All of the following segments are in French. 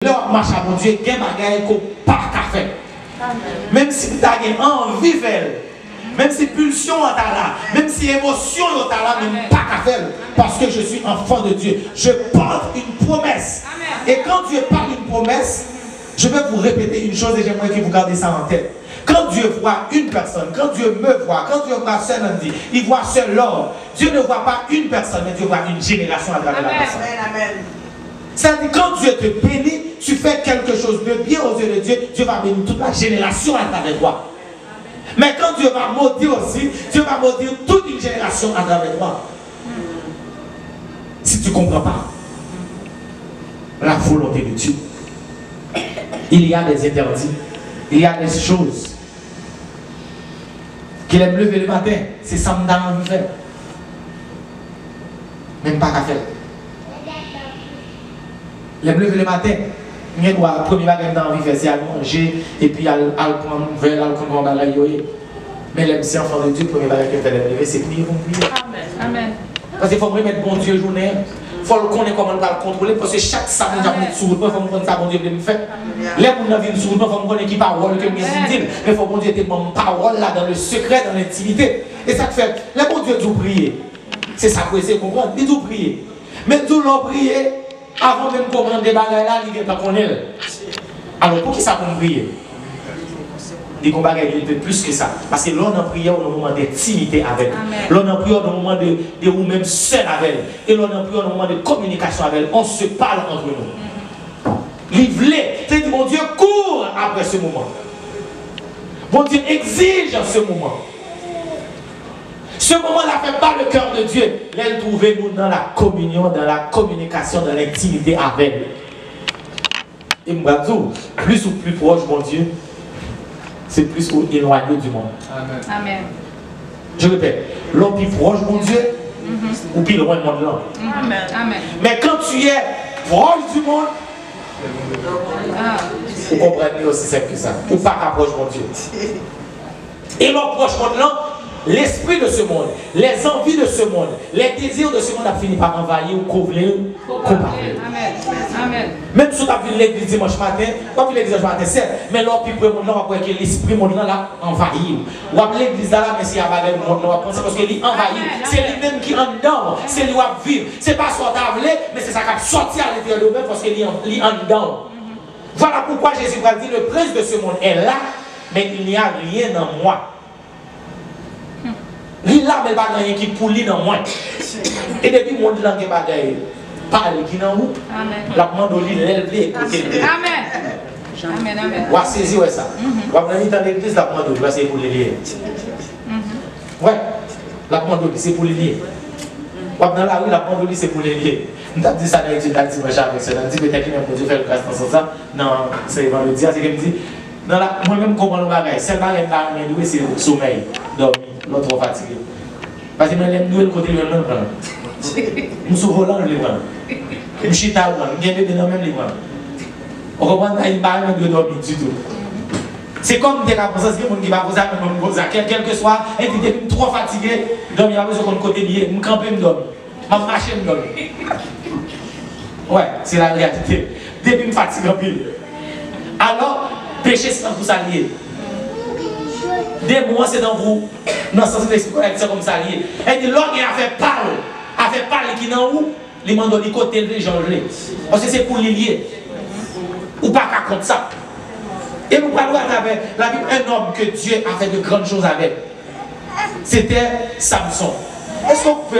là, on marche à mon Dieu, il y a des bagages qu'on pas qu'à faire. Même si tu as envie de faire, même si pulsion est là, même si émotion est là, même pas qu'à faire. Parce que je suis enfant de Dieu. Je porte une promesse. Et quand Dieu parle d'une promesse, je vais vous répéter une chose et j'aimerais que vous gardez ça en tête. Quand Dieu voit une personne, quand Dieu me voit, quand Dieu voit seul Andy, il voit seul l'homme. Dieu ne voit pas une personne, mais Dieu voit une génération à travers la personne. C'est-à-dire quand Dieu te bénit, tu fais quelque chose de bien aux yeux de Dieu, Dieu va bénir toute la génération à travers toi. Mais quand Dieu va maudire aussi, Dieu va maudire toute une génération à travers toi. Si tu ne comprends pas la volonté de Dieu, il y a des interdits, il y a des choses qu'il aime lever le matin, c'est ça que je envie de faire. Même pas qu'à faire. Il aime lever le matin, il doit premier bagage dans envie de faire, c'est à manger et puis à prendre un verre, à prendre un bagage. Mais l'aime si enfant de Dieu, le premier bagage qu'il fait lever, c'est prier pour prier. Amen. Parce qu'il faut remettre bon Dieu journée. Il faut connaître comment on va le contrôler. Parce que chaque samedi, on va sur le il faut connaître ça, bon Dieu, de me faire. Les gens viennent sur le il faut connaître qui parole que je dis. Mais il faut bon Dieu ait mon parole là, dans le secret, dans l'intimité. Et ça fait, les bon Dieu doit prier. C'est ça que vous comprendre. Il doit prier. Mais tout l'on prier, avant même de comprendre des bagages là, il n'est pas connaître. Alors pour qui ça qu'on prier? Des combats qui peu plus que ça. Parce que l'on a prié au moment d'intimité avec elle. L'on a prié au moment de ou même seul avec elle. Et l'on a prié au moment de communication avec elle. On se parle entre nous. Livrer. C'est-à-dire, mon Dieu court après ce moment. Mon Dieu exige ce moment. Ce moment-là fait pas le cœur de Dieu. Là, trouvez-nous dans la communion, dans la communication, dans l'intimité avec elle. Et moi, plus ou plus proche, mon Dieu, c'est plus éloigné du monde. Amen. Je répète, l'homme plus proche, mon Dieu, ou plus loin du monde là. Amen. Mais quand tu es proche du monde, vous comprenez aussi simple que ça. Ou pas approche mon Dieu. Et l'homme proche du monde là, l'esprit de ce monde, les envies de ce monde, les désirs de ce monde a fini par envahir ou couvrir, comparer. Amen. Même si tu as vu l'église dimanche matin, tu as vu l'église dimanche matin, c'est, mais l'homme qui peut monde, on va que l'esprit monde là envahir. Ou à l'église là, mais s'il y a pas de monde, on va penser parce qu'il envahir. C'est lui-même qui en dedans, c'est lui qui va vivre. C'est pas ce qu'on a voulu, mais c'est ça qui a sorti à l'intérieur de lui-même parce qu'il est en dedans. Voilà pourquoi Jésus va dire le prince de ce monde est là, mais il n'y a rien en moi. Il là, mais pas rien qui pour lui dans moi. Et depuis le monde là, il pas parler qui dans où. La demande lui l'élever. Amen. On va saisir ça. On va venir dans l'église, la demande lui, c'est pour les lier. Ouais, la demande c'est pour les lier. On va dans la rue, la demande lui, c'est pour les lier. On t'a dit ça dans l'église, on t'a dit moi avec ça. On dit peut-être qu'il y a un Dieu faire le grâce dans ça. Non, c'est vendredi, c'est qu'il me dit. Moi-même, comment nous bagaille, c'est le bagage qui c'est le sommeil, dormir, l'autre trop fatigué. Parce que je suis le côté de l'homme. Je suis volant le livre. Je suis chita, je suis dans le même livre. On comprend qu'il n'y a pas de dormir du tout. C'est comme des cas, c'est quelqu'un qui va poser quel que soit, et qui est trop fatigué, dormir avec son côté lié, je campe, je dormir. Je marche, je dormir. Ouais, c'est la réalité. Depuis que je fatigue un peu. Alors, péché, c'est dans vous allier. Des mois, c'est dans vous. Non, ça c'est comme ça lié. Et dit, l'homme a fait parler qui dans où, les mandats du côté de gens. Parce que c'est pour les lier. Ou pas qu'à compte ça. Et nous parlons à travers la Bible, un homme que Dieu a fait de grandes choses avec. C'était Samson. Est-ce qu'on peut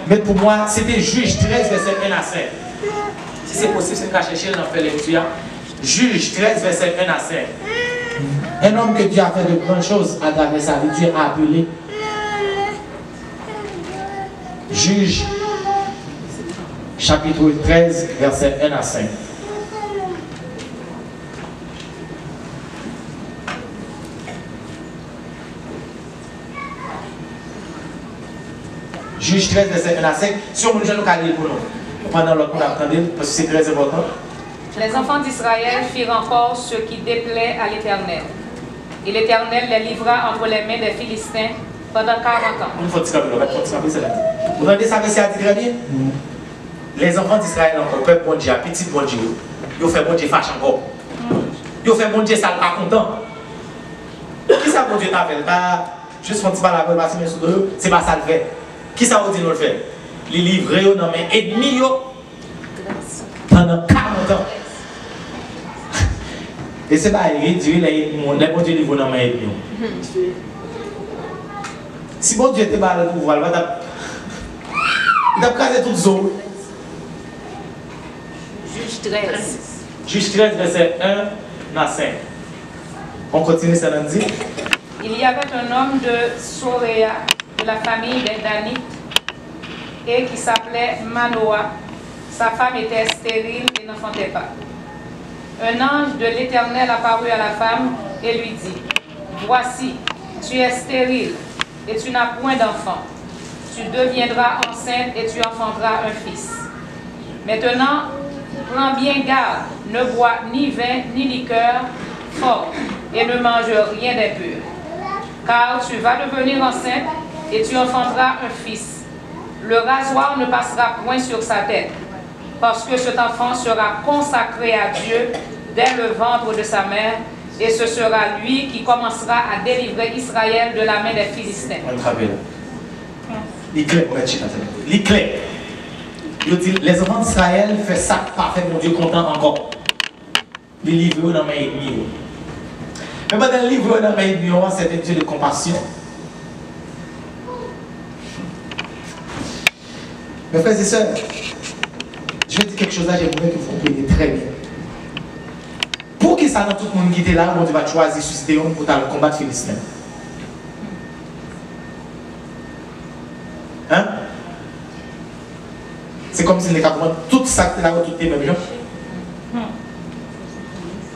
mais pour moi, c'était Juge 13, verset 1 à 5. Si c'est possible, c'est qu'à chercher dans la lecture. Juge 13, verset 1 à 5. Un homme que Dieu a fait de grandes choses à travers sa vie, Dieu a appelé. Juge, chapitre 13, verset 1 à 5. Juge 13, verset 1 à 5. Si on me dit, nous allons pour nous. Pendant l'autre, on attendait, parce que c'est très important. Les enfants d'Israël firent encore ce qui déplaît à l'Éternel. Et l'Éternel les livra entre les mains des Philistins pendant 40 ans. Il faut dire ça, vous entendez ça, c'est très bien. les enfants d'Israël, encore, peuple bon Dieu, petit bon Dieu, ils ont fait bon Dieu fâche encore. Ils ont fait bon Dieu ça pas content. Qui ça bon Dieu t'a fait? Juste un petit peu la gueule, passer mes sous de c'est pas ça le fait. Qui ça vous dit nous le fait? Les livrer dans mes ennemis pendant 40 ans. Et c'est pas réduire les bons Dieu livrer dans mes ennemis. Si bon Dieu était pas le pouvoir, il a crasé toute zone. Juge 13. Juge 13, verset 1 à 5. On continue, ça nous dit. Il y avait un homme de Soréa, de la famille des Danites, et qui s'appelait Manoah. Sa femme était stérile et n'enfantait pas. Un ange de l'Éternel apparut à la femme et lui dit, « Voici, tu es stérile et tu n'as point d'enfant. Tu deviendras enceinte et tu enfanteras un fils. Maintenant, prends bien garde, ne bois ni vin ni liqueur fort et ne mange rien d'impur. Car tu vas devenir enceinte et tu enfanteras un fils. Le rasoir ne passera point sur sa tête, parce que cet enfant sera consacré à Dieu dès le ventre de sa mère, et ce sera lui qui commencera à délivrer Israël de la main des Philistins. » Les enfants d'Israël font ça parfait, mon Dieu content encore. Les livres dans mes ennemis. Mais pendant le livre dans mes ennemis, c'est un Dieu de compassion. Mes frères et sœurs, je vais dire quelque chose là, j'aimerais que vous compreniez très bien. Pour que ça dans tout le monde qui était là, on va choisir susciter un pour le combat philistin. Hein? C'est comme si les cas tout ça que là, tout est même gens.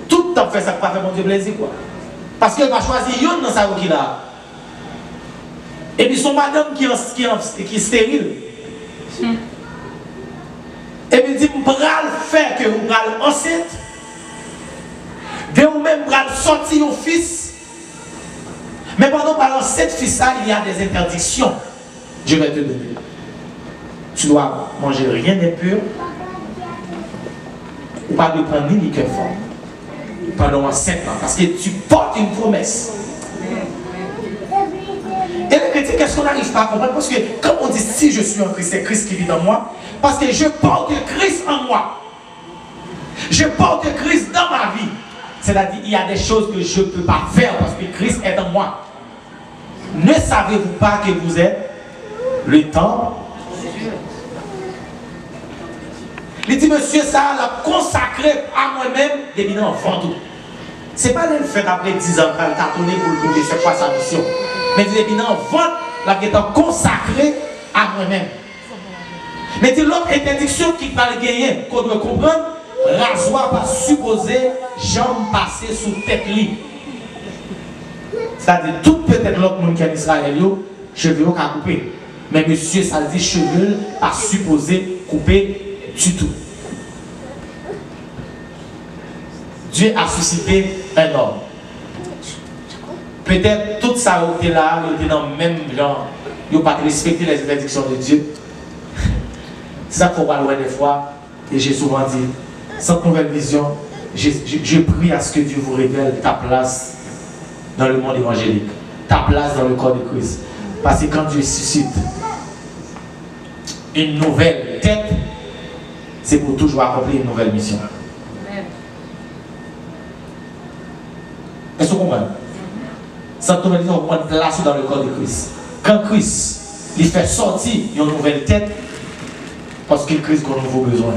Tout a fait ça pour pas faire mon Dieu plaisir quoi. Parce qu'elle va choisir une dans sa qui là. Et puis son madame qui est stérile. Et puis dit, je vais faire que vous allez enceinte. De vous-même, vous allez sortir un fils. Mais pendant que cette fils là, il y a des interdictions. Je vais te donner. Tu dois manger rien d'impur. Ou pas de prendre ni liqueur fort. Pendant 5 ans. Parce que tu portes une promesse. Et les chrétiens, qu'est-ce qu'on n'arrive pas à comprendre? Parce que quand on dit si je suis en Christ, c'est Christ qui vit en moi. Parce que je porte Christ en moi. Je porte Christ dans ma vie. C'est-à-dire il y a des choses que je ne peux pas faire parce que Christ est en moi. Ne savez-vous pas que vous êtes le temple? Il dit, monsieur, ça l'a consacré à moi-même depuis l'enfant. Ce n'est pas le fait après 10 ans quand il a tourné pour le bouger, c'est quoi sa mission. Mais depuis l'enfant, il est consacré à moi-même. Mais l'autre interdiction qui va le gagner, qu'on doit comprendre, rasoir pas supposé jambes passer sous tête lit. C'est-à-dire, tout peut-être l'autre monde qui est en Israël, cheveux qu'à couper. Mais monsieur, ça dit cheveux pas supposé couper du tout. Dieu a suscité un homme. Peut-être tout ça était là, il était dans le même genre, il n'a pas respecté les interdictions de Dieu. C'est ça qu'il faut voir loin des fois, et j'ai souvent dit, cette nouvelle vision, je prie à ce que Dieu vous révèle ta place dans le monde évangélique, ta place dans le corps de Christ. Parce que quand Dieu suscite une nouvelle tête, c'est pour toujours accomplir une nouvelle mission. Est-ce que vous comprenez? Cette nouvelle vision prend place dans le corps de Christ. Quand Christ il fait sortir une nouvelle tête, parce que Christ a un nouveau besoin.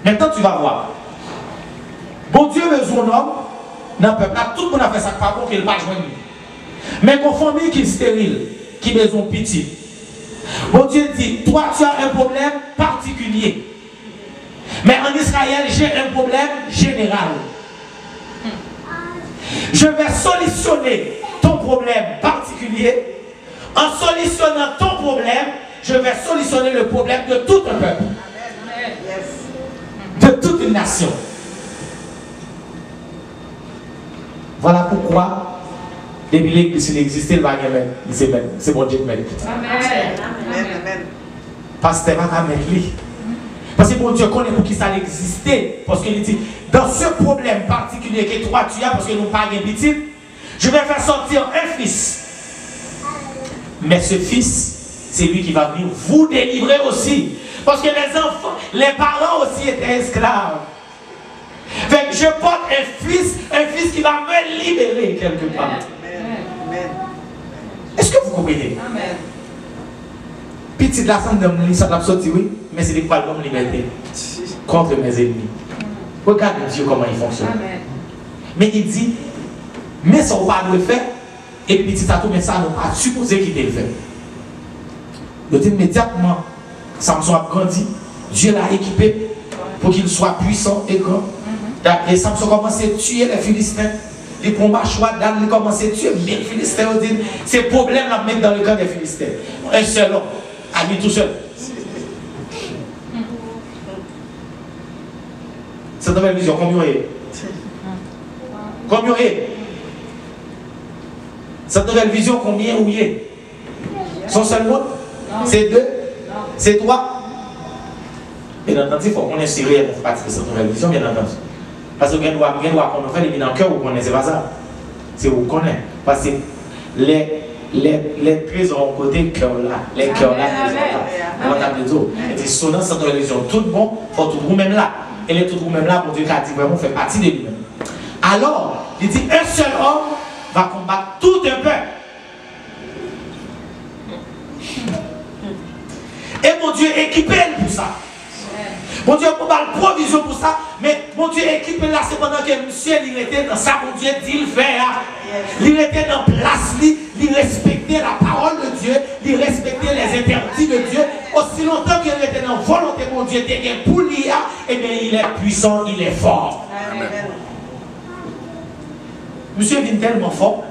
Maintenant tu vas voir. Bon Dieu besoin d'un homme, dans le peuple, là, tout le monde a fait ça pas bon qu'il ne pas joindre. Mais qu'on famille qui est stérile, qui a besoin petit. Bon Dieu dit, toi tu as un problème particulier. Mais en Israël, j'ai un problème général. Je vais solutionner ton problème particulier. En solutionnant ton problème, je vais solutionner le problème de tout un peuple. De toute une nation. Voilà pourquoi, depuis l'église, s'il existait, c'est bon Dieu. Amen. pasteur va mettre lui. Parce que bon Dieu connaît pour qui ça existait. Parce qu'il dit, dans ce problème particulier que toi tu as, parce que nous pas de petit, je vais faire sortir un fils. Mais ce fils, c'est lui qui va venir vous délivrer aussi. Parce que les enfants, les parents aussi étaient esclaves. Fait que je porte un fils qui va me libérer quelque part. Est-ce que vous comprenez? Amen. Petit la sang de mon ça l'a sorti, oui, mais c'est des poils de liberté contre mes ennemis. Regardez Dieu comment il fonctionne. Amen. Mais il dit, mais ça on va le faire, et puis petit à tout, mais ça n'a pas supposé qu'il le fait. Il dit immédiatement, Samson a grandi, Dieu l'a équipé pour qu'il soit puissant et grand. Et Samson commence à tuer les Philistins. Les combats choix d'âne, il commence à tuer les Philistins. Ces problèmes là mettent dans le camp des Philistins. Un seul homme, à lui tout seul. Cette nouvelle vision, combien est? Combien est? Cette nouvelle vision, combien ou est? Son seul mot? C'est deux? C'est trois? Bien entendu, il faut qu'on ait sérieux pour faire partie de cette nouvelle vision, bien entendu. Parce que vous doit qu'on fait les dans le cœur, vous connaissez pas ça. C'est vous connaissez. Parce que les trésors côté cœur là, les cœurs là, on va t'appeler d'eau. Et c'est sonnant cette nouvelle vision. Tout bon, il faut tout vous-même là. Et les tout vous-même là, pour Dieu qui a dit vraiment, fait partie de lui-même. Alors, il dit un seul homme va combattre tout un peuple. Et mon Dieu équipé pour ça. Mon Dieu n'a pas de provision pour ça, mais mon Dieu équipé là, c'est pendant que monsieur il était dans ça, mon Dieu dit le faire. Il était dans place, il respectait la parole de Dieu, il respectait les interdits de Dieu. Aussi longtemps qu'il était dans la volonté de mon Dieu, pour lui, et bien il est puissant, il est fort. Monsieur est tellement fort